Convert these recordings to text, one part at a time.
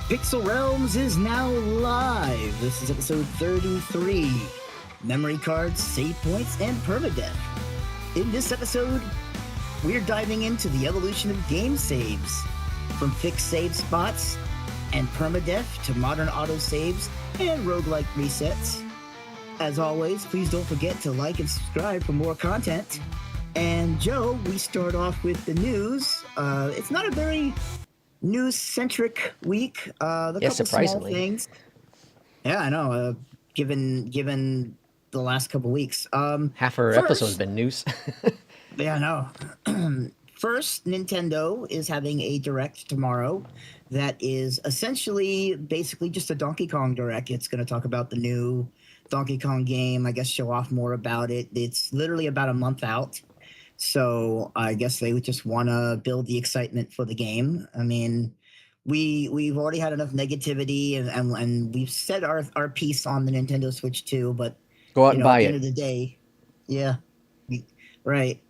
Pixel Realms is now live. This is episode 33. Memory cards, save points, and permadeath. In this episode, we're diving into the evolution of game saves, from fixed save spots and permadeath to modern autosaves and roguelike resets. As always, please don't forget to like and subscribe for more content. And Joe, we start off with the news. It's not a very news-centric week. A couple small things. Yeah, I know. Given the last couple weeks. Half our episode's been news. Yeah, I know. First, Nintendo is having a direct tomorrow that is essentially basically just a Donkey Kong direct. It's going to talk about the new Donkey Kong game, I guess show off more about it. It's literally about a month out. So I guess they would just want to build the excitement for the game. I mean, we've already had enough negativity and we've said our piece on the Nintendo Switch 2, but go out and buy at the it. end of the day, yeah, right.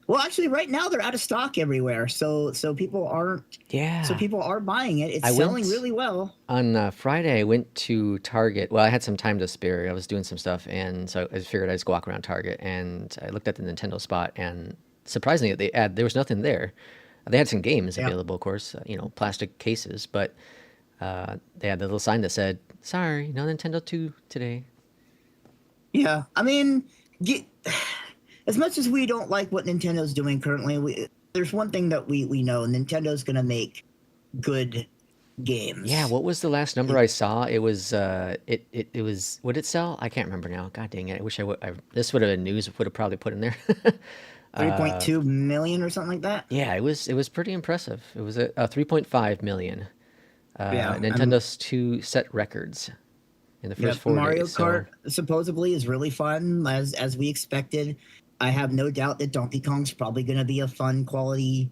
Well, actually, right now they're out of stock everywhere, so people aren't. Yeah. So people are buying it. It's selling really well. On Friday, I went to Target. Well, I had some time to spare. I was doing some stuff, and so I figured I'd just go walk around Target. And I looked at the Nintendo spot, and surprisingly, there was nothing there. They had some games available, of course, plastic cases, but they had the little sign that said, "Sorry, no Nintendo 2 today." Yeah, I mean, as much as we don't like what Nintendo's doing currently, there's one thing that we know: Nintendo's going to make good games. Yeah, what was the last number I saw? It was it was, what did it sell? I can't remember now. God dang it! I wish this would have been news. Would have probably put in there. 3.2 million or something like that. Yeah, it was pretty impressive. It was a 3.5 million. Yeah, Nintendo's 2 set records in the first 4 days. Mario Kart supposedly is really fun, as we expected. I have no doubt that Donkey Kong's probably going to be a fun, quality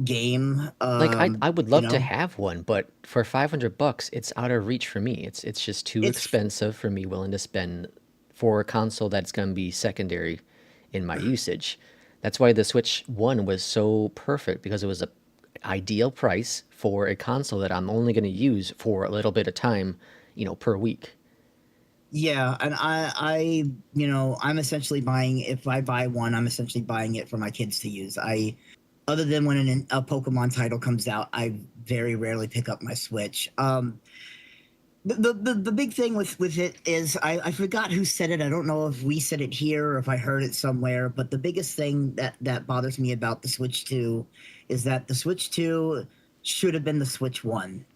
game. I would love to have one, but for $500, it's out of reach for me. It's just too expensive for me willing to spend for a console that's going to be secondary in my usage. That's why the Switch 1 was so perfect, because it was a ideal price for a console that I'm only going to use for a little bit of time, per week. Yeah, and I'm essentially buying, if I buy one, I'm essentially buying it for my kids to use. Other than when a Pokemon title comes out, I very rarely pick up my Switch. The big thing with it is, I forgot who said it. I don't know if we said it here or if I heard it somewhere, but the biggest thing that bothers me about the Switch 2 is that the Switch 2 should have been the Switch 1.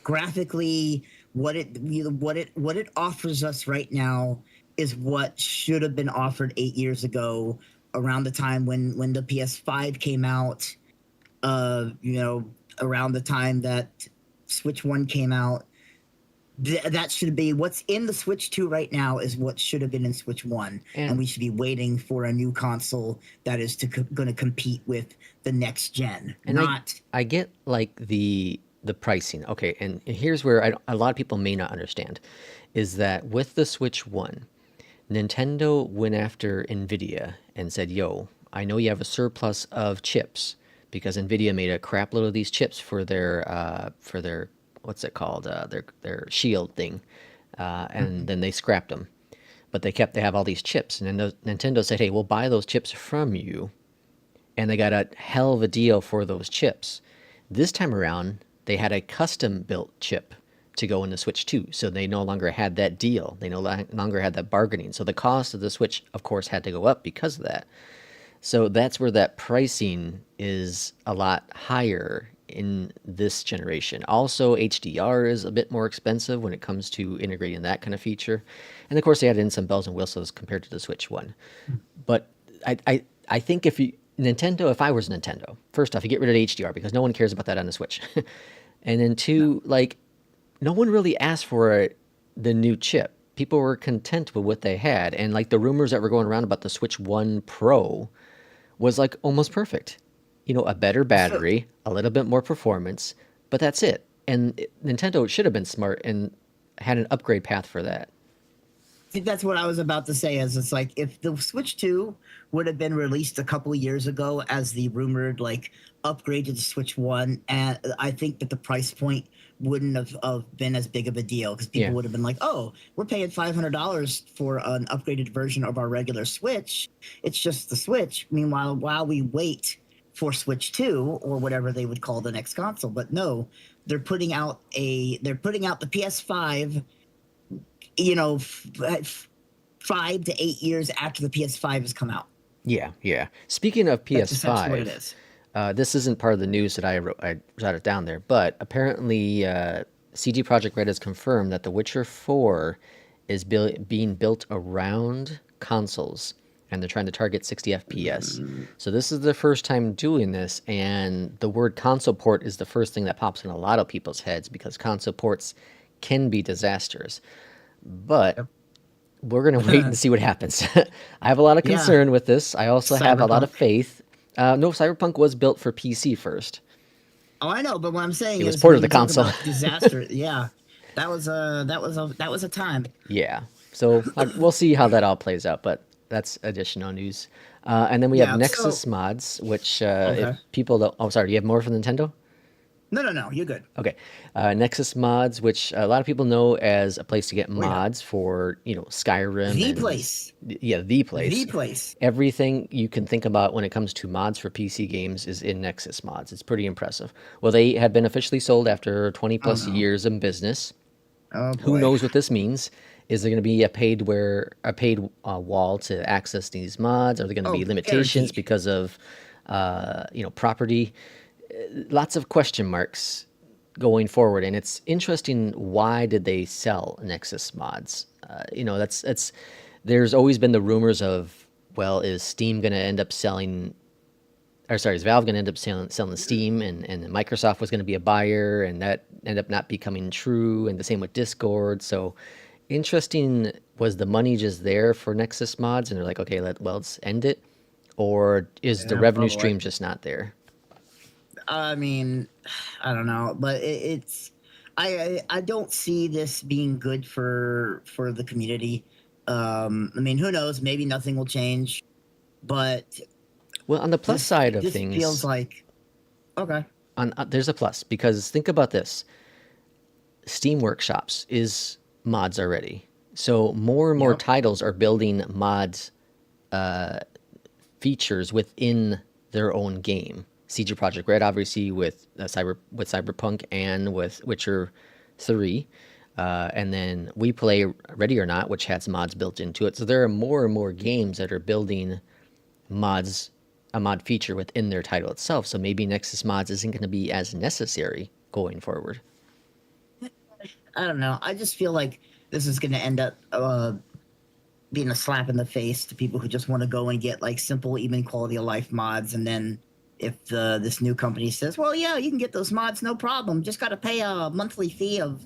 Graphically, what it offers us right now is what should have been offered 8 years ago, around the time when the PS5 came out, around the time that Switch 1 came out. That should be what's in the Switch 2 right now is what should have been in Switch 1. And we should be waiting for a new console that is going to compete with the next gen. And I get the pricing. Okay, and here's where a lot of people may not understand, is that with the Switch 1, Nintendo went after NVIDIA and said, yo, I know you have a surplus of chips, because NVIDIA made a crap load of these chips for their what's it called? Their shield thing. And then they scrapped them. But they have all these chips. And then Nintendo said, hey, we'll buy those chips from you. And they got a hell of a deal for those chips. This time around, they had a custom-built chip to go in the Switch 2. So they no longer had that deal. They no longer had that bargaining. So the cost of the Switch, of course, had to go up because of that. So that's where that pricing is a lot higher in this generation. Also, HDR is a bit more expensive when it comes to integrating that kind of feature. And of course, they added in some bells and whistles compared to the Switch 1. But I think if I was Nintendo, first off, you get rid of HDR, because no one cares about that on the Switch. And then two, no one really asked for the new chip. People were content with what they had. And the rumors that were going around about the Switch 1 Pro was almost perfect. A better battery, a little bit more performance, but that's it. And Nintendo should have been smart and had an upgrade path for that. think that's what I was about to say. Is it's like if the Switch 2 would have been released a couple of years ago as the rumored like upgrade to the Switch 1, and I think that the price point wouldn't have been as big of a deal because people Yeah. would have been like, "Oh, we're paying $500 for an upgraded version of our regular Switch. It's just the Switch." Meanwhile, while we wait for Switch 2 or whatever they would call the next console, but no, they're putting out the PS5, you know, 5 to 8 years after the PS5 has come out. Yeah, yeah. Speaking of That's essentially what it PS5, is. this isn't part of the news that I jotted down there, but apparently CD Projekt Red has confirmed that The Witcher 4 is being built around consoles, and they're trying to target 60 FPS. So this is the first time doing this, and the word console port is the first thing that pops in a lot of people's heads because console ports can be disastrous. But Yep. we're going to wait and see what happens. I have a lot of Yeah, concern with this. I also have a lot of Cyberpunk. faith. No, Cyberpunk was built for PC first. Oh, I know, but what I'm saying It was is ported when to the you talk console. about disaster, yeah, that was a time. Yeah. So we'll see how that all plays out, but that's additional news. And then we have Yeah. So Nexus mods, which if okay. people don't, oh, sorry, do you have more for Nintendo? No, no, no. You're good. Okay. Nexus mods, which a lot of people know as a place to get Oh yeah. mods for, Skyrim The and place. yeah, the The place. place. Everything you can think about when it comes to mods for PC games is in Nexus mods. It's pretty impressive. Well, they have been officially sold after 20 Oh plus no. years in business. Oh Who boy. knows what this means? Is there going to be a paid wall to access these mods? Are there going to Oh, be limitations guaranteed. because of property? Lots of question marks going forward, and it's interesting. Why did they sell Nexus mods? That's there's always been the rumors of, well, is Steam going to end up selling, or sorry, is Valve going to end up selling Steam, and Microsoft was going to be a buyer, and that ended up not becoming true, and the same with Discord. So interesting, was the money just there for Nexus mods, and they're like, okay, let's end it, or is the Yeah, revenue probably. stream just not there? I mean, I don't know, but it's I don't see this being good for the community. I mean, who knows? Maybe nothing will change, but Well, on the plus side of this feels things, like okay. there's a plus because think about this: Steam Workshops is mods already, so more and more Yep. titles are building mods features within their own game. CG Project Red, obviously, with Cyberpunk and with Witcher 3. And then we play Ready or Not, which has mods built into it. So there are more and more games that are building mods, a mod feature within their title itself. So maybe Nexus mods isn't going to be as necessary going forward. I don't know. I just feel like this is going to end up being a slap in the face to people who just want to go and get like simple, even quality of life mods, and then if this new company says, "Well, yeah, you can get those mods, no problem. Just got to pay a monthly fee of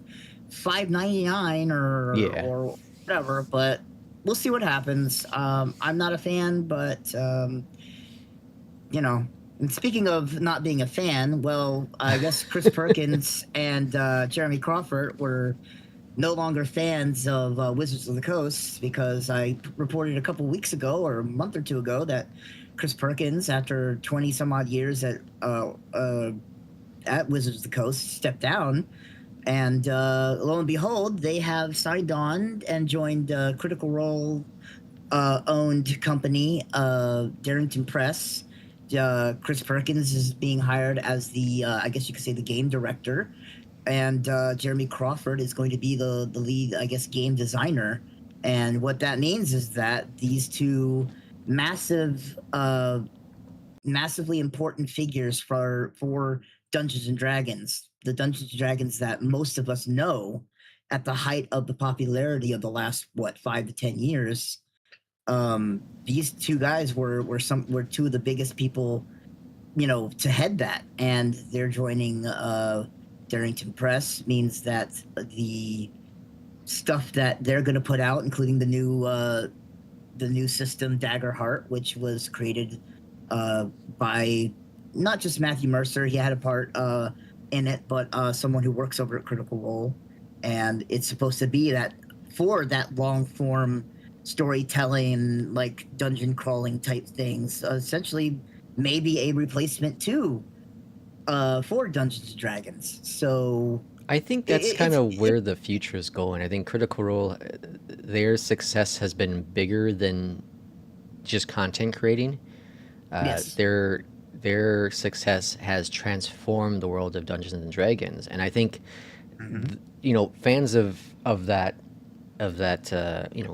$5.99 Yeah. or whatever." But we'll see what happens. I'm not a fan, but you know. And speaking of not being a fan, well, I guess Chris Perkins and Jeremy Crawford were no longer fans of Wizards of the Coast because I reported a couple weeks ago or a month or two ago that Chris Perkins, after 20 some odd years at Wizards of the Coast, stepped down. And lo and behold, they have signed on and joined Critical Role owned company, Darrington Press. Chris Perkins is being hired as the, I guess you could say, the game director, and Jeremy Crawford is going to be the lead, I guess, game designer. And what that means is that these two massive, massively important figures for Dungeons and Dragons, the Dungeons and Dragons that most of us know, at the height of the popularity of the last 5 to 10 years, these two guys were two of the biggest people, to head that, and they're joining Darrington Press. Means that the stuff that they're going to put out, including the new system Daggerheart, which was created by not just Matthew Mercer, he had a part in it, but someone who works over at Critical Role, and it's supposed to be that for that long form storytelling, like dungeon crawling type things. Essentially, maybe a replacement to for Dungeons and Dragons. So I think it, that's kind it's of where the future is going. I think Critical Role, their success has been bigger than just content creating. Uh, yes. their their success has transformed the world of Dungeons and Dragons, and I think Hmm. fans of that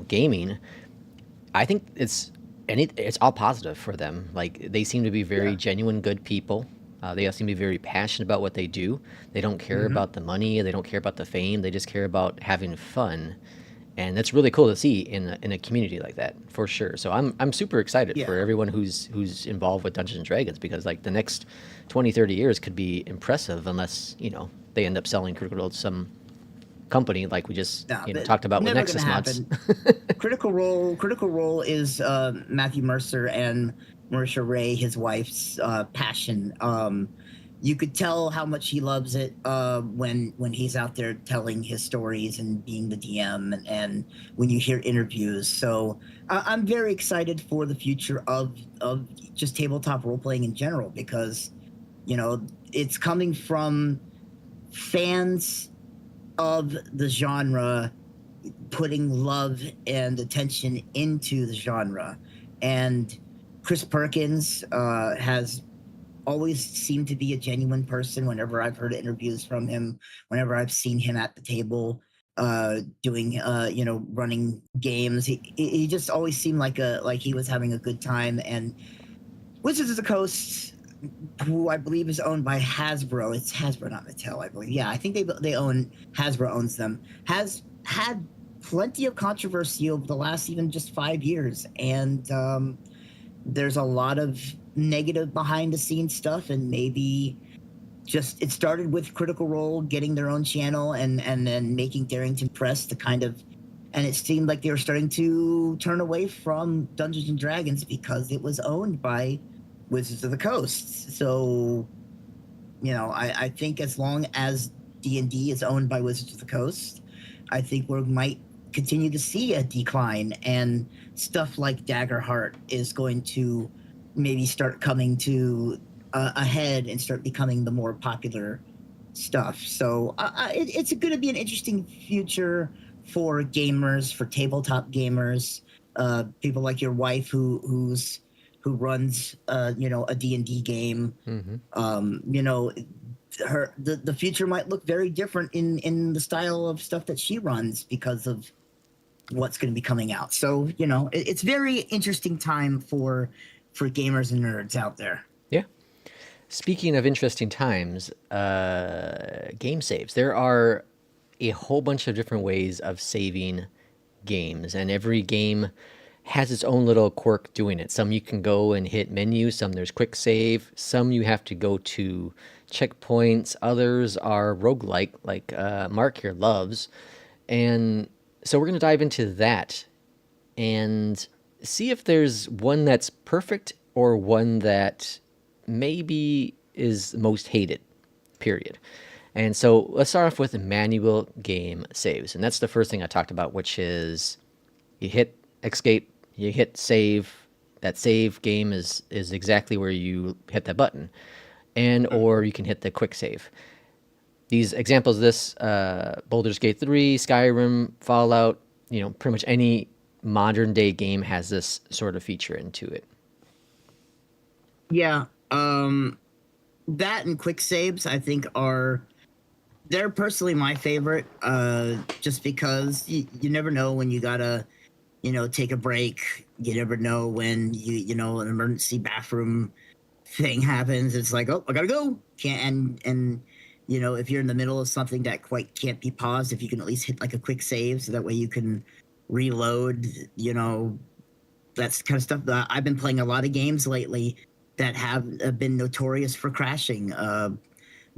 gaming. I think it's all positive for them. Like they seem to be very Yeah. genuine, good people. They seem to be very passionate about what they do. They don't care Hmm. about the money. They don't care about the fame. They just care about having fun, and that's really cool to see in a community like that for sure. So I'm super excited for Yeah. everyone who's involved with Dungeons and Dragons because like the next 20, 30 years could be impressive unless they end up selling Critical Role to some company like we just No, talked about with never going to Nexus Mods. happen. Critical Role is Matthew Mercer and Marisha Ray, his wife's passion. You could tell how much he loves it when he's out there telling his stories and being the DM, and when you hear interviews. So I'm very excited for the future of just tabletop role playing in general because it's coming from fans of the genre putting love and attention into the genre. And Chris Perkins has always seemed to be a genuine person whenever I've heard interviews from him, whenever I've seen him at the table doing running games. He just always seemed like he was having a good time. And Wizards of the Coast, who I believe is owned by Hasbro. It's Hasbro, not Mattel, I believe. Yeah, I think they own Hasbro owns them. Has had plenty of controversy over the last even just 5 years, and there's a lot of negative behind the scenes stuff, and maybe just it started with Critical Role getting their own channel and then making Darrington Press the kind of. And it seemed like they were starting to turn away from Dungeons and Dragons because it was owned by Wizards of the Coast. So, I think as long as D&D is owned by Wizards of the Coast, I think we might continue to see a decline, and stuff like Daggerheart is going to maybe start coming to ahead and start becoming the more popular stuff. So it's going to be an interesting future for gamers, for tabletop gamers, people like your wife who runs a D&D game. Hmm. The future might look very different in the style of stuff that she runs because of what's going to be coming out. So it's very interesting time for gamers and nerds out there. Yeah. Speaking of interesting times, game saves. There are a whole bunch of different ways of saving games, and every game has its own little quirk doing it. Some you can go and hit menu, some there's quick save, some you have to go to checkpoints, others are roguelike, like Mark here loves. And so we're going to dive into that and see if there's one that's perfect or one that maybe is most hated, period. And so let's start off with manual game saves. And that's the first thing I talked about, which is you hit escape, you hit save. That save game is exactly where you hit that button. And or you can hit the quick save. These examples of this, Baldur's Gate 3, Skyrim, Fallout, pretty much any modern day game has this sort of feature into it. Yeah, that and quick saves I think they're personally my favorite. Just because you never know when you gotta take a break. You never know when an emergency bathroom thing happens. It's like, oh, I gotta go. Can't and if you're in the middle of something that quite can't be paused, if you can at least hit like a quick save, so that way you can reload. That's kind of stuff. I've been playing a lot of games lately that have been notorious for crashing.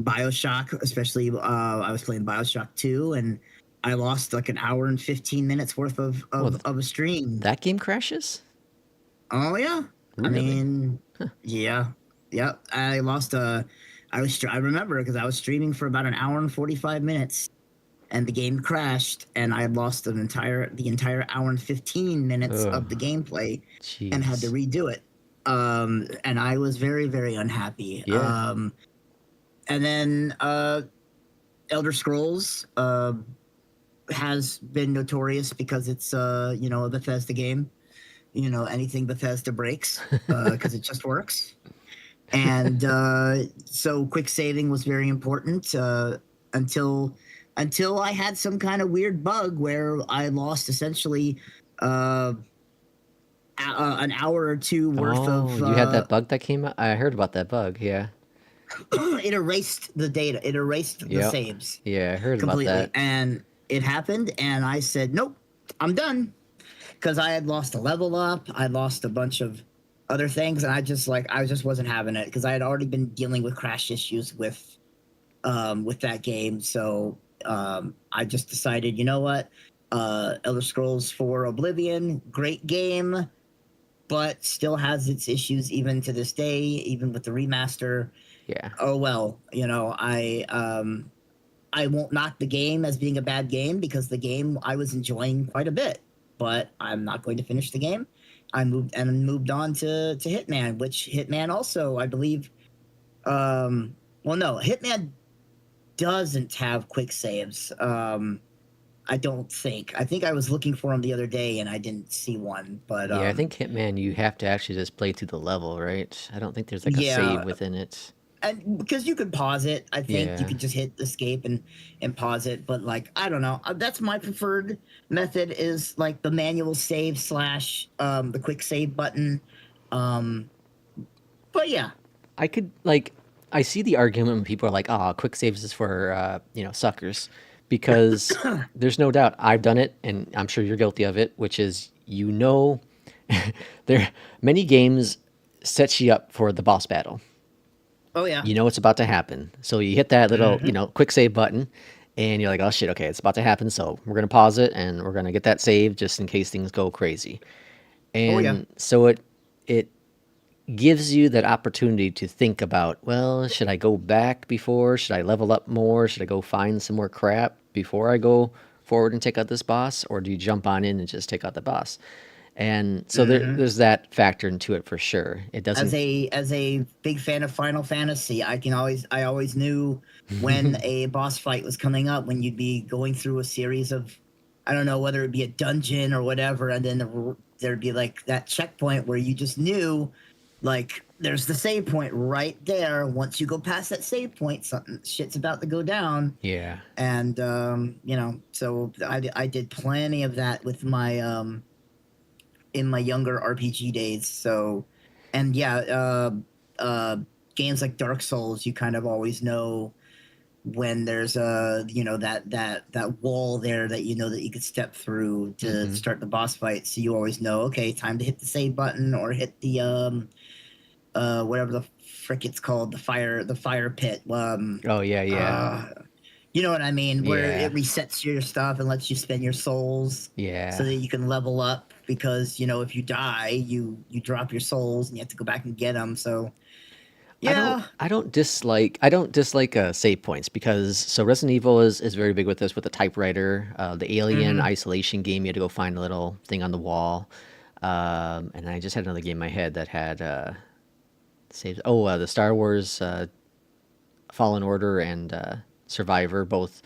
Bioshock, especially. I was playing Bioshock 2, and I lost like an hour and 15 minutes worth of Oh, of a stream. that game crashes? Oh yeah, I Really? mean, yeah, yeah. I lost a. I remember because I was streaming for about an hour and 45 minutes, and the game crashed, and I lost the entire hour and 15 minutes Oh, of the gameplay, and had to jeez. redo it. And I was very, very unhappy. Yeah. And then Elder Scrolls has been notorious because it's a Bethesda game. Anything Bethesda breaks because it just works. And so quick saving was very important until I had some kind of weird bug where I lost essentially uh, an hour or two worth Oh, of you had that bug that came out? I heard about that bug. Yeah. it erased the data. It erased the Yep. saves Yeah, I heard about completely, that. and it happened. And I said, "Nope, I'm done," because I had lost a level up. I lost a bunch of other things, and I just wasn't having it because I had already been dealing with crash issues with that game. So I just decided, you know what, Elder Scrolls 4 Oblivion, great game, but still has its issues even to this day, even with the remaster. Yeah. Oh well, I won't knock the game as being a bad game because the game I was enjoying quite a bit, but I'm not going to finish the game. I moved on to Hitman, which Hitman also, I believe. Well, no, Hitman doesn't have quick saves. I don't think. I think I was looking for them the other day and I didn't see one. But Yeah, I think Hitman, you have to actually just play through the level, right? I don't think there's like a save yeah, within it. and because you could pause it, I think you Yeah. could just hit escape and pause it. But like, I don't know. That's my preferred method is like the manual save slash the quick save button. Um, but yeah, I could like I see the argument when people are like, "Oh, quick saves is for suckers," because there's no doubt I've done it, and I'm sure you're guilty of it. Which is, there many games sets you up for the boss battle. oh yeah, You know what's about to happen, so you hit that little hmm quick save button, and you're like, "Oh shit, okay, it's about to happen." So we're gonna pause it, and we're gonna get that save just in case things go crazy. oh yeah, And so it gives you that opportunity to think about, well, should I go back before? Should I level up more? Should I go find some more crap before I go forward and take out this boss? Or do you jump on in and just take out the boss? And so hmm there's that factor into it for sure. It as doesn't. a big fan of Final Fantasy, I always knew when a boss fight was coming up when you'd be going through a series of, I don't know whether it'd be a dungeon or whatever, and then there'd be like that checkpoint where you just knew, like, there's the save point right there. Once you go past that save point, something shit's about to go down. Yeah. And so I did plenty of that with my in my younger RPG days. So, and yeah, uh, games like Dark Souls, you kind of always know when there's that wall there that you know that you could step through to Hmm. start the boss fight. So you always know, okay, time to hit the save button or hit the whatever the frick it's called, the fire pit. Oh yeah, yeah, Uh, you know what I mean? Where yeah, it resets your stuff and lets you spend your souls so yeah. that you can level up. Because if you die, you drop your souls and you have to go back and get them. So I don't yeah, I don't dislike save points because so Resident Evil is very big with this with the typewriter, the Alien hmm Isolation game. You had to go find a little thing on the wall, and I just had another game in my head that had saves. Oh, the Star Wars Fallen Order and Survivor both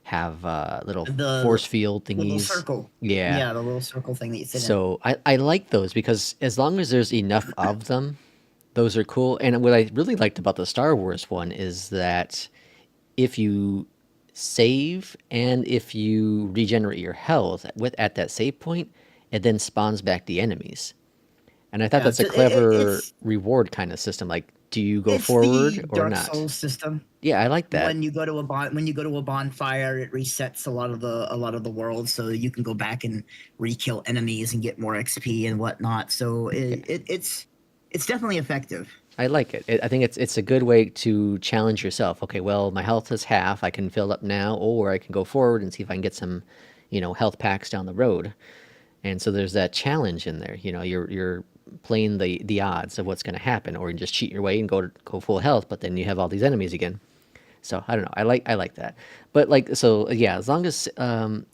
have little the force field little thingies. circle, Yeah, yeah, the little circle thing that you sit in. so I like those because as long as there's enough of them, those are cool. And what I really liked about the Star Wars one is that if you save and if you regenerate your health at that save point, it then spawns back the enemies. And I thought Yeah, that's a clever reward kind of system. Like, do you go it's the forward or Dark not? Souls system. Yeah, I like that. When you go to a bonfire, it resets a lot of the world, so you can go back and re-kill enemies and get more XP and whatnot. So Yeah, it's definitely effective. I like it. I think it's a good way to challenge yourself. Okay, well, my health is half. I can fill up now, or I can go forward and see if I can get some, health packs down the road. And so there's that challenge in there. You're playing the odds of what's going to happen, or you can just cheat your way and go full health, but then you have all these enemies again. So I don't know. I like that. But like so yeah, as long as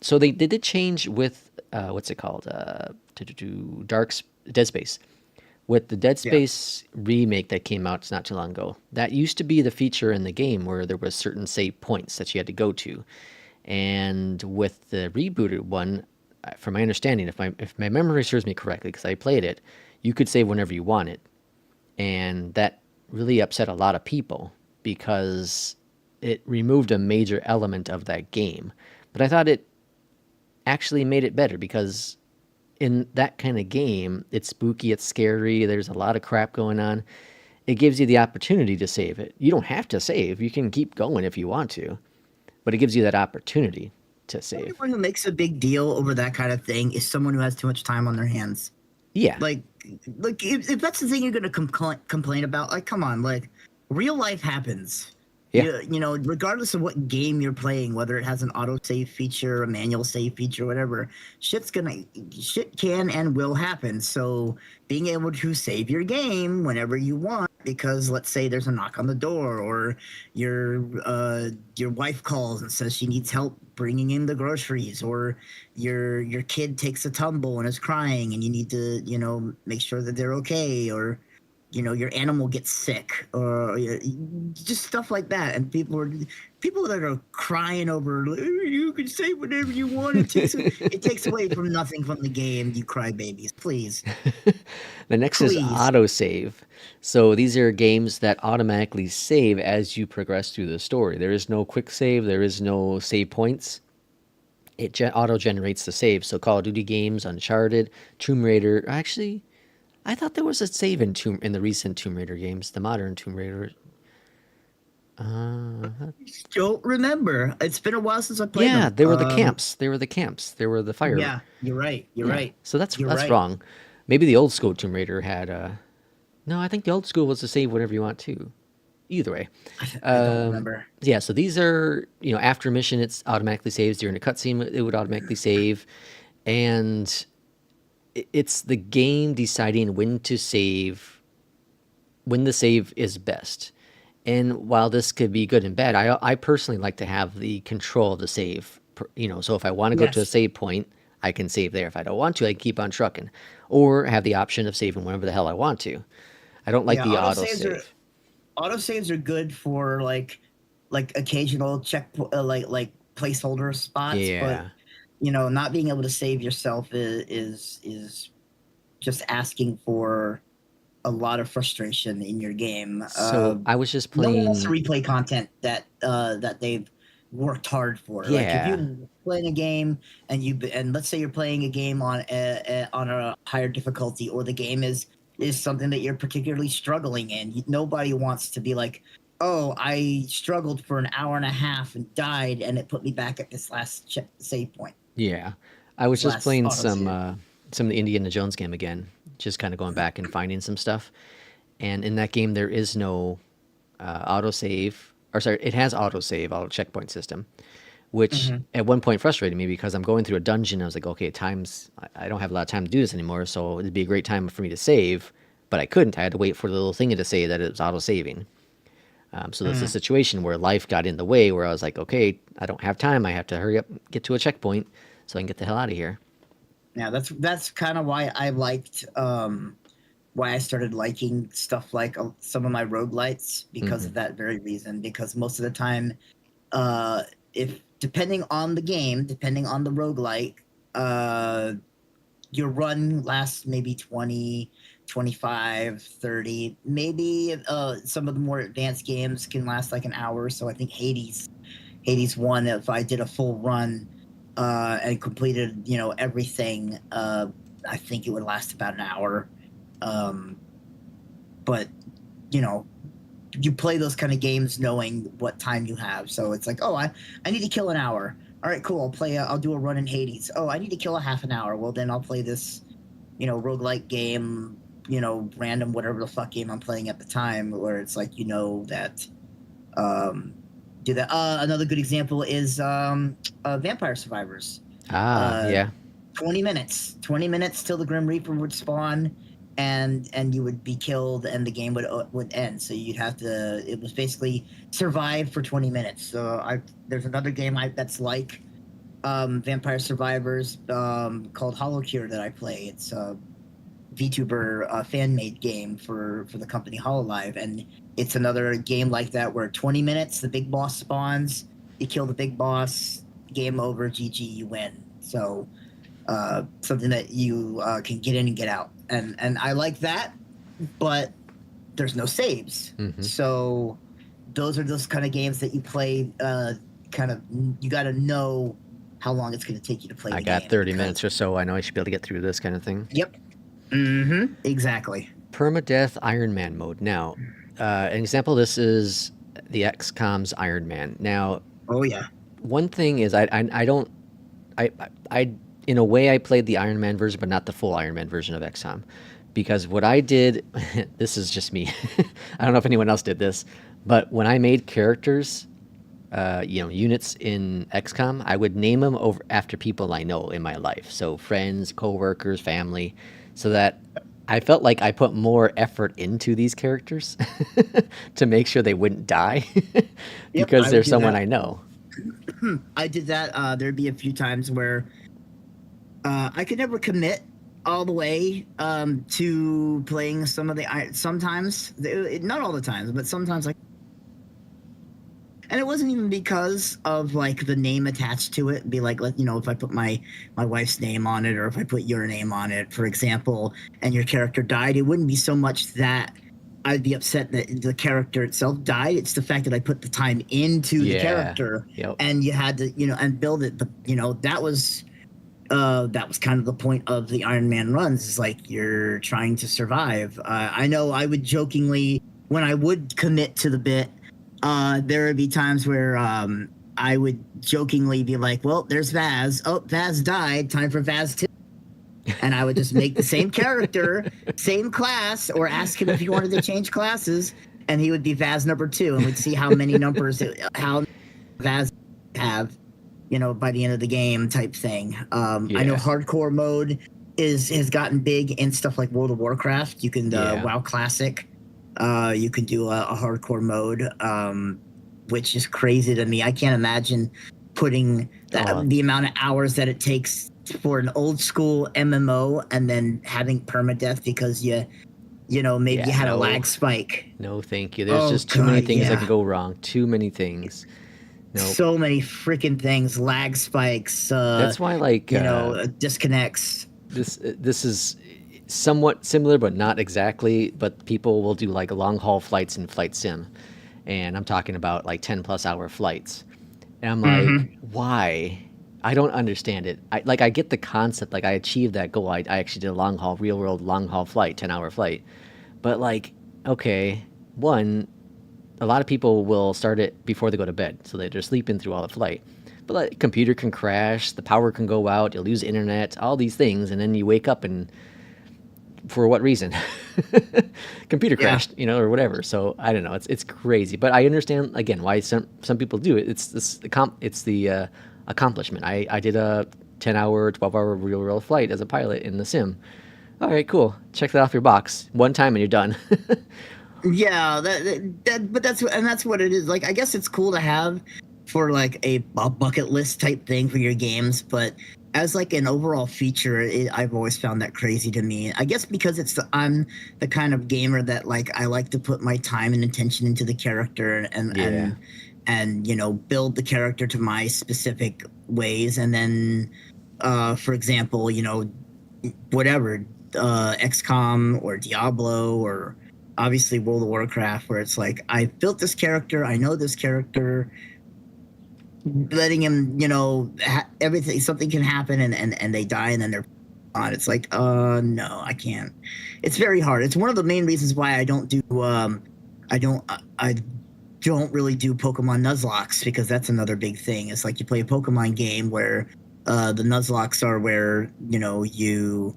so they did change with what's it called? To Dead Space. With the Dead Yeah. Space remake that came out not too long ago. That used to be the feature in the game where there was certain save points that you had to go to. And with the rebooted one, from my understanding, if my memory serves me correctly, because I played it, you could save whenever you wanted, and that really upset a lot of people because it removed a major element of that game. But I thought it actually made it better because in that kind of game, it's spooky, it's scary, there's a lot of crap going on. It gives you the opportunity to save it. You don't have to save, you can keep going if you want to, but it gives you that opportunity to save. Everyone who makes a big deal over that kind of thing is someone who has too much time on their hands. Yeah. Like, if that's the thing you're gonna complain about, like, come on, like, real life happens. Yeah. You know, regardless of what game you're playing, whether it has an auto save feature, a manual save feature, whatever, shit can and will happen. So being able to save your game whenever you want, because let's say there's a knock on the door, or your wife calls and says she needs help bringing in the groceries, or your kid takes a tumble and is crying, and you need to make sure that they're okay, or your animal gets sick, or just stuff like that. And people that are crying over, you can say whatever you want, it takes away from nothing from the game, you crybabies. Please, The next is please. autosave. So these are games that automatically save as you progress through the story. There is no quick save, there is no save points. It auto generates the save. So Call of Duty games, Uncharted, Tomb Raider. Actually, I thought there was a save in the recent Tomb Raider games, the modern Tomb Raider. Don't remember, it's been a while since I played Yeah, them. they were the camps. They were the camps. They were the fire. Yeah, you're right, you're Yeah. right, So that's you're that's right. wrong. Maybe the old school Tomb Raider had no, I think the old school was to save whatever you want to. Either way. I don't remember. Yeah, so these are, after a mission, it's automatically saves. During a cutscene, it would automatically save. And it's the game deciding when to save, when the save is best. And while this could be good and bad, I personally like to have the control of the save. So if I want to go to a Yes. save point, I can save there. If I don't want to, I can keep on trucking. Or have the option of saving whenever the hell I want to. I don't like Yeah, the auto save. autosaves are good for like occasional like placeholder spots, but Yeah. not being able to save yourself is just asking for a lot of frustration in your game. So I was just No one wants to playing. replay content that they've worked hard for. Like, if you're Yeah. playing a game, and let's say you're playing a game on a higher difficulty, or the game is something that you're particularly struggling in. Nobody wants to be like, oh, I struggled for an hour and a half and died, and it put me back at this last save point, Yeah, I was this just last playing autosave. some of the Indiana Jones game again, just kind of going back and finding some stuff. And in that game, there is no autosave, or sorry, it has autosave, auto checkpoint system, which Hmm. at one point frustrated me because I'm going through a dungeon. I was like, okay, I don't have a lot of time to do this anymore, so it'd be a great time for me to save, but I couldn't. I had to wait for the little thing to say that it was auto saving. So there's a Hmm. situation where life got in the way where I was like, okay, I don't have time. I have to hurry up, get to a checkpoint so I can get the hell out of here. Yeah, that's kind of why I liked why I started liking stuff like some of my roguelites, because Hmm. of that very reason. Because most of the time, if depending on the game, depending on the roguelike, uh, your run lasts maybe 20, 25, 30. Maybe some of the more advanced games can last like an hour. So I think Hades 1, if I did a full run and completed, everything, I think it would last about an hour. Um, but, you know, you play those kind of games knowing what time you have. So it's like, oh, I need to kill an hour. All right, cool. I'll do a run in Hades. Oh, I need to kill a half an hour. Well, then I'll play this, roguelike game, random whatever the fuck game I'm playing at the time, where it's like, that um, do that. Another good example is Vampire Survivors. Ah, Uh, yeah. 20 minutes till the Grim Reaper would spawn. and you would be killed, and the game would end. So you'd have to. It was basically survive for 20 minutes. So there's another game that's like Vampire Survivors called Hollow Cure that I play. It's a VTuber fan made game for the company Hololive, and it's another game like that where 20 minutes the big boss spawns, you kill the big boss, game over, GG, you win. So something that you can get in and get out, and I like that, but there's no saves. So those are those kind of games that you play. Kind of, you got to know how long it's going to take you to play. I got 30 minutes or so. I know I should be able to get through this kind of thing. Yep. Exactly. Permadeath Iron Man mode. Now, an example of this is the XCOM's Iron Man. Now, oh yeah. One thing is I don't I in a way I played the Iron Man version, but not the full Iron Man version of XCOM, because what I did, this is just me. I don't know if anyone else did this, but when I made characters, units in XCOM, I would name them over after people I know in my life, so friends, coworkers, family, so that I felt like I put more effort into these characters to make sure they wouldn't die because they're someone I know. I did that. There'd be a few times where I could never commit all the way to playing some of the. Sometimes, not all the times, but sometimes and it wasn't even because of like the name attached to it. Be like, if I put my wife's name on it, or if I put your name on it, for example, and your character died, it wouldn't be so much that I'd be upset that the character itself died. It's the fact that I put the time into the character, and you had to, and build it. But that was kind of the point of the Iron Man runs. Is like you're trying to survive. I know I would jokingly, when I would commit to the bit, there would be times where I would jokingly be like, "Well, there's Vaz. Oh, Vaz died. Time for Vaz 2." And I would just make the same character, same class, or ask him if he wanted to change classes, and he would be Vaz number 2, and we'd see how many numbers, how Vaz have, by the end of the game, type thing. I know hardcore mode has gotten big in stuff like World of Warcraft. You can WoW Classic. You can do a hardcore mode, which is crazy to me. I can't imagine putting the amount of hours that it takes for an old school MMO and then having permadeath because maybe you had a lag spike. No, thank you. There's just too many things that can go wrong. Too many things. So many freaking things. Lag spikes. That's why, disconnects. This is somewhat similar, but not exactly. But people will do like long haul flights in Flight Sim, and I'm talking about like 10+ hour flights. And I'm like, why? I don't understand it. I get the concept. Like I achieved that goal. I actually did a real world long haul flight, 10-hour flight. But okay, one, a lot of people will start it before they go to bed, so they're sleeping through all the flight. But computer can crash, the power can go out, you'll lose internet, all these things, and then you wake up and for what reason? Computer crashed, or whatever. So I don't know. It's crazy, but I understand again why some people do it. It's the accomplishment. I did a 10-hour, 12-hour real world flight as a pilot in the sim. All right, cool. Check that off your box. One time and you're done. Yeah, but that's what it is. Like, I guess it's cool to have for like a bucket list type thing for your games, but as like an overall feature, I've always found that crazy to me. I guess because I'm the kind of gamer that I like to put my time and attention into the character and build the character to my specific ways, and then for example, whatever XCOM or Diablo or obviously World of Warcraft, where it's like I built this character, I know this character, letting him, everything, something can happen and they die and then they're on. It's like, no, I can't. It's very hard. It's one of the main reasons why I don't do, I don't really do Pokemon Nuzlocke, because that's another big thing. It's like you play a Pokemon game where the Nuzlocke are where, you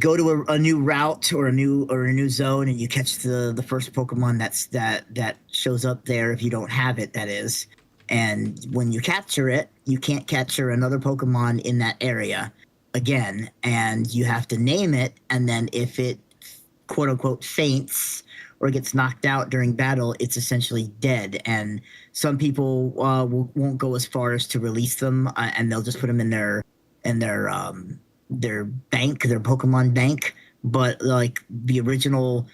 go to a new route or a new zone and you catch the first Pokemon that shows up there, if you don't have it, that is. And when you capture it, you can't capture another Pokemon in that area. again, and you have to name it, and then if it quote unquote faints or gets knocked out during battle, it's essentially dead. And some people won't go as far as to release them, and they'll just put them in in their their bank, their Pokemon bank. But like the original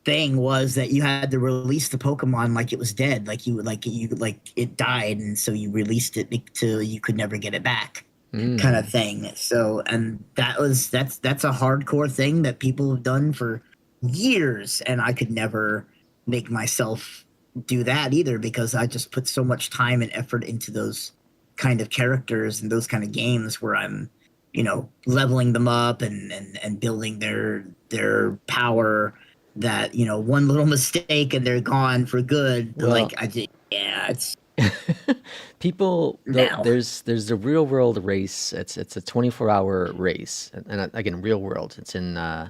thing was that you had to release the Pokemon like it was dead, like it died, and so you released it to you could never get it back, kind of Mm. thing. So, and that's a hardcore thing that people have done for years, and I could never make myself do that either because I just put so much time and effort into those kind of characters and those kind of games where I'm leveling them up and building their power that one little mistake and they're gone for good. Like Well, I just, yeah, it's people, now. there's the real world race. It's a 24-hour race, and again, real world. It's in I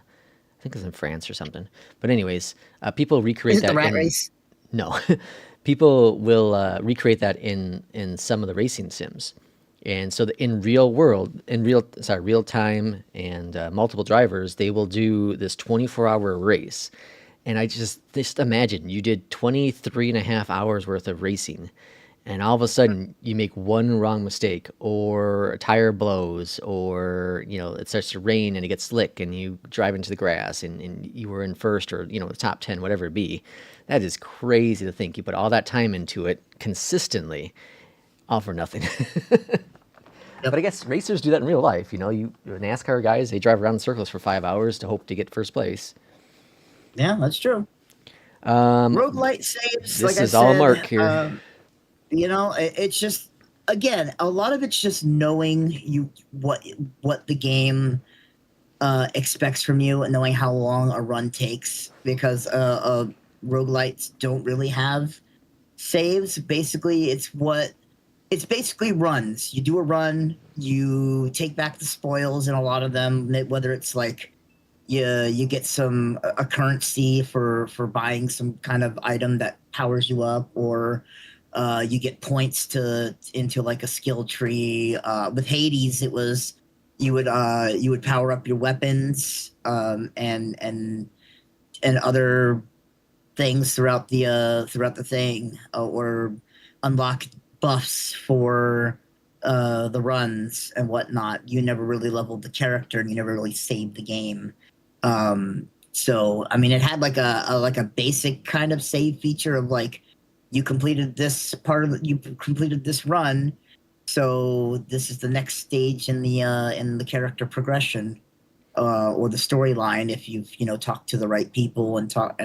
think it's in France or something. But anyways, people Is recreate it the that rat in race? no, people will recreate that in some of the racing sims. And so in real world, in real time and multiple drivers, they will do this 24-hour race. And I just imagine you did 23 and a half hours worth of racing, and all of a sudden you make one wrong mistake, or a tire blows, or it starts to rain and it gets slick and you drive into the grass, and you were in first, or the top 10, whatever it be. That is crazy to think you put all that time into it consistently, all for nothing. Yep. But I guess racers do that in real life. You NASCAR guys, they drive around in circles for 5 hours to hope to get first place. Yeah, that's true. Roguelite saves, like This I is all said, Mark here. it's just, again, a lot of it's just knowing what the game expects from you and knowing how long a run takes because roguelites don't really have saves. Basically, it's basically runs. You do a run, you take back the spoils in a lot of them, whether it's like you get some a currency for buying some kind of item that powers you up, or you get points to into like a skill tree. With Hades, it was you would power up your weapons and other things throughout the thing, or unlock buffs for the runs and whatnot. You never really leveled the character, and you never really saved the game. So I mean, it had like a basic kind of save feature of like you completed this run, so this is the next stage in the character progression, or the storyline if you've talked to the right people and talk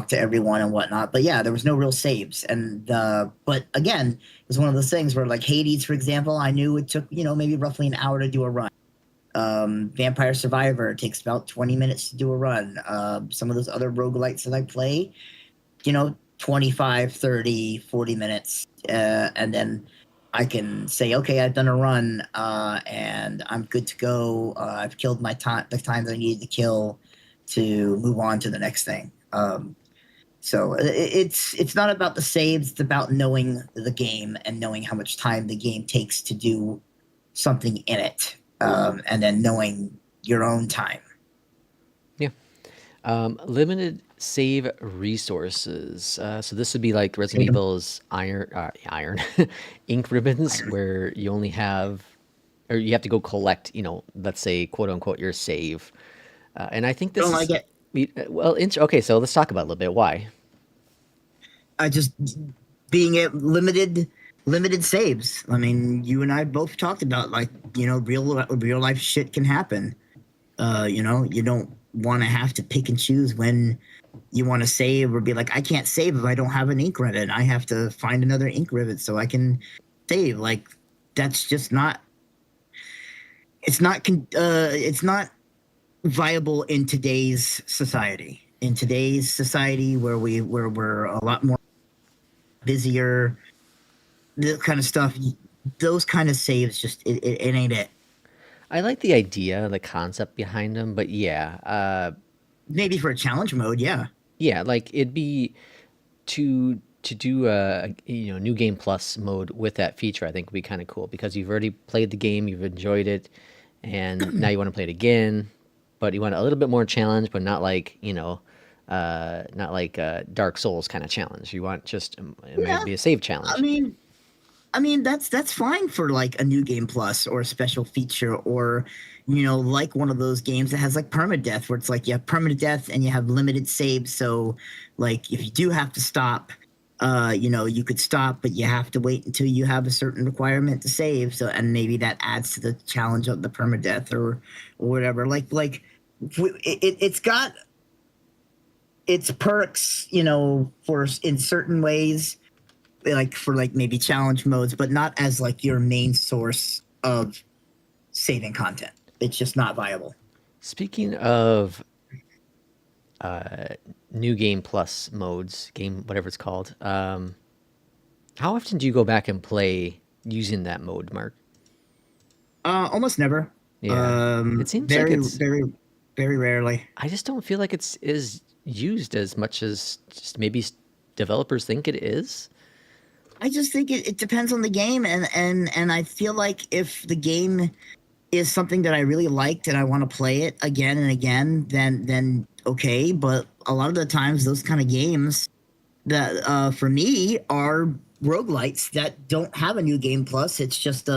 to everyone and whatnot. But yeah, there was no real saves. And but again, it was one of those things where like Hades, for example, I knew it took maybe roughly an hour to do a run. Vampire Survivor takes about 20 minutes to do a run. Some of those other roguelites that I play, 25, 30, 40 minutes. And then I can say, okay, I've done a run, and I'm good to go. I've killed the time that I needed to kill to move on to the next thing. So it's not about the saves. It's about knowing the game and knowing how much time the game takes to do something in it, and then knowing your own time. Yeah. Limited save resources. So this would be like Resident Evil's iron ink ribbons, Iron. where you only have, or you have to go collect, let's say, quote unquote, your save. And I think Don't this like is, it. well, okay, so let's talk about it a little bit. Why? I just being it limited saves. I mean, you and I both talked about like real life shit can happen. You don't want to have to pick and choose when you want to save or be like, I can't save if I don't have an ink ribbon. I have to find another ink ribbon so I can save. Like that's just not. It's not viable in today's society. In today's society, where we're a lot more busier, this kind of stuff, those kind of saves just it ain't it. I like the idea, the concept behind them, but yeah, Maybe for a challenge mode, yeah. yeah, like it'd be to do a new game plus mode with that feature. I think would be kind of cool because you've already played the game, you've enjoyed it, and now you want to play it again, but you want a little bit more challenge, but not like not like Dark Souls kind of challenge. You want just it might Yeah, be a save I challenge. mean, that's fine for like a new game plus or a special feature or like one of those games that has like permadeath where it's like you have permadeath and you have limited saves. So like if you do have to stop, you could stop, but you have to wait until you have a certain requirement to save. So and maybe that adds to the challenge of the permadeath or whatever. It's got its perks, for in certain ways like for like maybe challenge modes, but not as like your main source of saving content. It's just not viable. Speaking of new game plus modes, game whatever it's called, how often do you go back and play using that mode, Mark? Almost never. Yeah, it seems like Very, it's. very, very rarely. I just don't feel like it's is used as much as just maybe developers think it is. I just think it depends on the game, and I feel like if the game is something that I really liked and I want to play it again and again, then okay. But a lot of the times, those kind of games that for me are roguelites that don't have a new game plus. It's just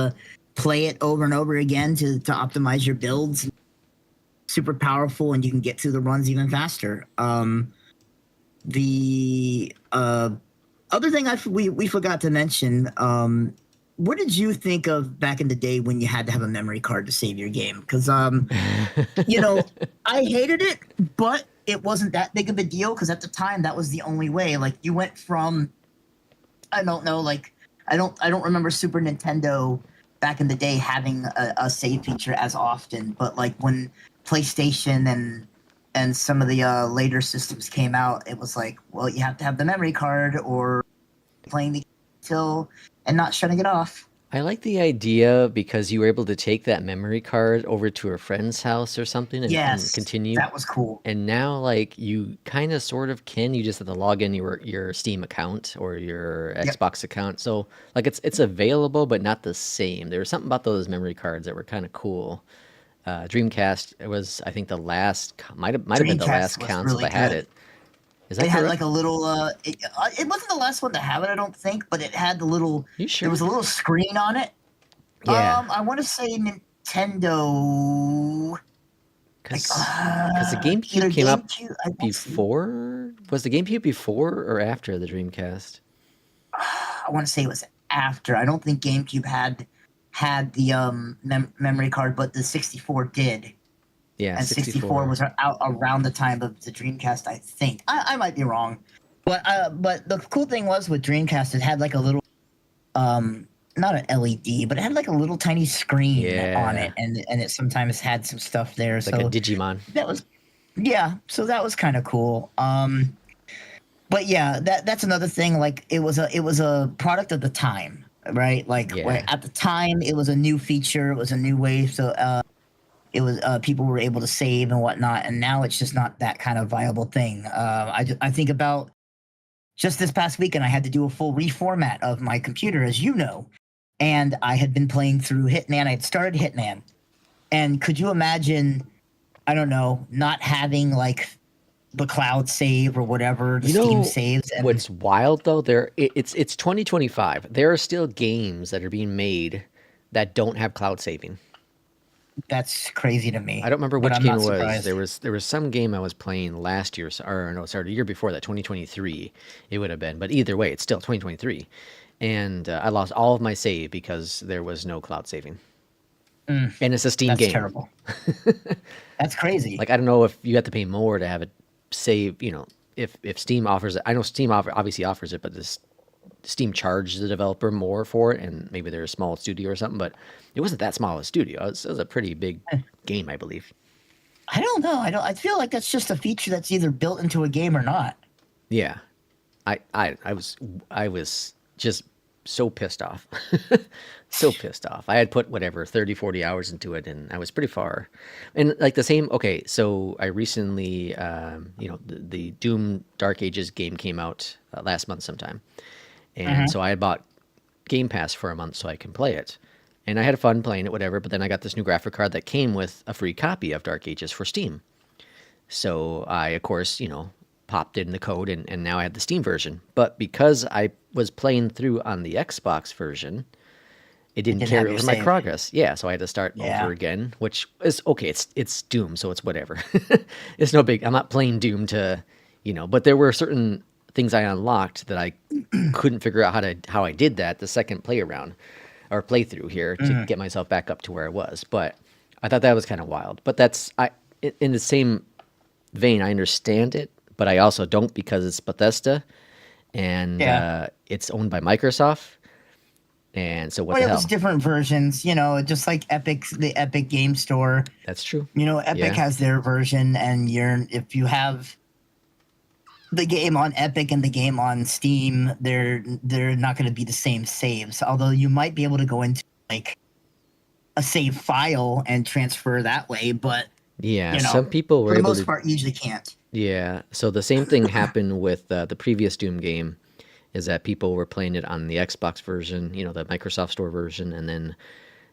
play it over and over again to optimize your builds. Super powerful, and you can get through the runs even faster. The other thing we forgot to mention. What did you think of back in the day when you had to have a memory card to save your game? Because I hated it, but it wasn't that big of a deal because at the time that was the only way. Like you went from, I don't know, like I don't remember Super Nintendo back in the day having a save feature as often, but like when PlayStation and some of the later systems came out, it was like, well, you have to have the memory card or playing the till and not shutting it off. I like the idea because you were able to take that memory card over to a friend's house or something and Yes, continue. that was cool. And now, like, you kind of sort of can. You just have to log in your Steam account or your Yep. Xbox account. So, like, it's available, but not the same. There was something about those memory cards that were kind of cool. Dreamcast it was, I think, the last might have been the Dreamcast last was console really that had good. it. Is It that had correct? like a little. It wasn't the last one to have it, I don't think, but it had the little. You There was sure? a little screen on it. Yeah, I want to say Nintendo, like because the either GameCube came out GameCube. I want to see. before. Was the GameCube before or after the Dreamcast? I want to say it was after. I don't think GameCube had the memory card, but the 64 did. Yeah, And 64 64. was out around the time of the Dreamcast, I think. I might be wrong, but the cool thing was with Dreamcast, it had like a little not an LED, but it had like a little tiny screen on it, Yeah, and it sometimes had some stuff there. it's like a So Digimon. that was yeah, so that was kind of cool. But yeah, that's another thing. Like it was a product of the time, right? Like Yeah. at the time, it was a new feature, it was a new way. So it was people were able to save and whatnot, and now it's just not that kind of viable thing. I think about just this past weekend, I had to do a full reformat of my computer, as you know, and I had been playing through Hitman. I had started Hitman, and could you imagine? I don't know, not having like the cloud save or whatever the You Steam know saves, and what's wild though? It's 2025. There are still games that are being made that don't have cloud saving. that's crazy to I me. don't remember But which I'm game it not was. surprised. There was some game I was playing last year, or no, sorry, the year before that, 2023. It would have been, but either way, it's still 2023, and I lost all of my save because there was no cloud saving, Mm, and it's a Steam that's game. terrible. That's crazy. Like I don't know if you have to pay more to have it save. If Steam offers it, I know Steam obviously offers it, but this Steam charges the developer more for it, and maybe they're a small studio or something. But it wasn't that small a studio. It was a pretty big game, I believe. I don't know. I don't. I feel like that's just a feature that's either built into a game or not. Yeah, I was just so pissed off. So pissed off. I had put whatever 30, 40 hours into it and I was pretty far. And like the same, okay, so I recently the Doom Dark Ages game came out last month sometime. And Hmm. so I had bought Game Pass for a month so I can play it. And I had fun playing it, whatever, but then I got this new graphic card that came with a free copy of Dark Ages for Steam. So I, of course, popped in the code, and now I had the Steam version. But because I was playing through on the Xbox version, it didn't carry over my progress. Yeah, so I had to start over again, which is okay. It's Doom, so it's whatever. It's no big. I'm not playing Doom to, but there were certain things I unlocked that I couldn't figure out how I did that the second play around or playthrough here to get myself back up to where I was. But I thought that was kind of wild. But in the same vein, I understand it, but I also don't, because it's Bethesda and it's owned by Microsoft. And so what the hell? It was different versions, just like the Epic Game Store. That's true. Epic has their version, and if you have the game on Epic and the game on Steam, they're not going to be the same saves. Although you might be able to go into like a save file and transfer that way, but some people were for the able most to. part usually can't. Yeah, so the same thing happened with the previous Doom game, is that people were playing it on the Xbox version, the Microsoft Store version, and then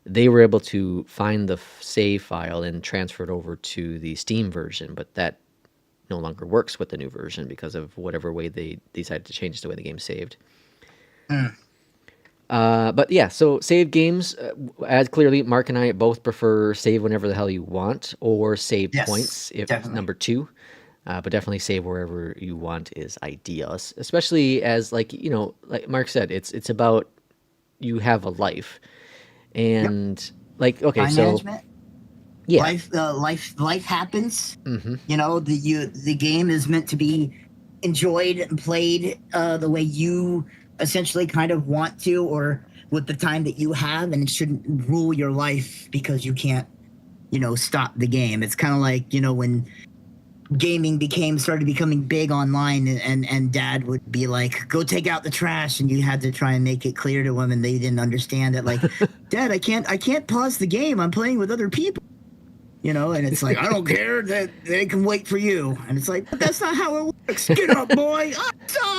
they were able to find the save file and transfer it over to the Steam version, but that no longer works with the new version because of whatever way they decided to change the way the game's saved. But yeah, so save games, as clearly Mark and I both prefer save whenever the hell you want, or save points if definitely. number 2. But definitely save wherever you want is ideal, especially as like Mark said, it's about, you have a life, and like, okay, Time so management. yeah, life happens. The game is meant to be enjoyed and played the way you essentially kind of want to, or with the time that you have, and it shouldn't rule your life because you can't stop the game. It's kind of like when gaming started becoming big online, and dad would be like, go take out the trash, and you had to try and make it clear to them, and they didn't understand it, like, Dad, I can't pause the game, I'm playing with other people, and it's like, I don't care, that they can wait for you, and it's like, but that's not how it works. Get up, boy. I'm sorry.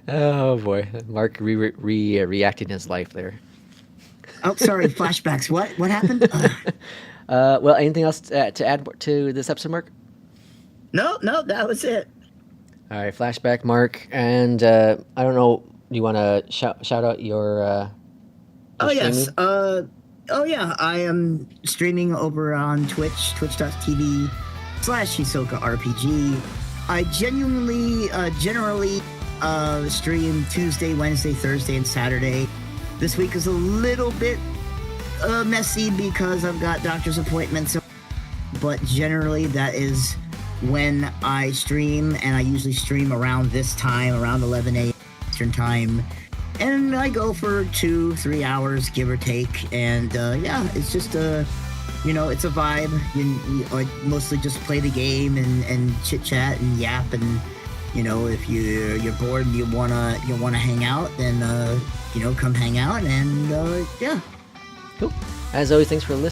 Oh boy, Mark reacting his life there. Oh, sorry, flashbacks. What happened? Well, anything else to add to this episode, Mark? No, that was it. All right, flashback, Mark, and I don't know. You want to shout out your? Oh yes. I am streaming over on Twitch, twitch.tv/HisokaRPG. I generally stream Tuesday, Wednesday, Thursday, and Saturday. This week is a little bit messy because I've got doctor's appointments, but generally that is when I stream, and I usually stream around this time, around 11 a.m. Eastern time, and I go for 2-3 hours, give or take, and it's just it's a vibe. I mostly just play the game and chit chat and yap, and if you're bored and you wanna hang out, then come hang out, and Cool. As always, thanks for listening.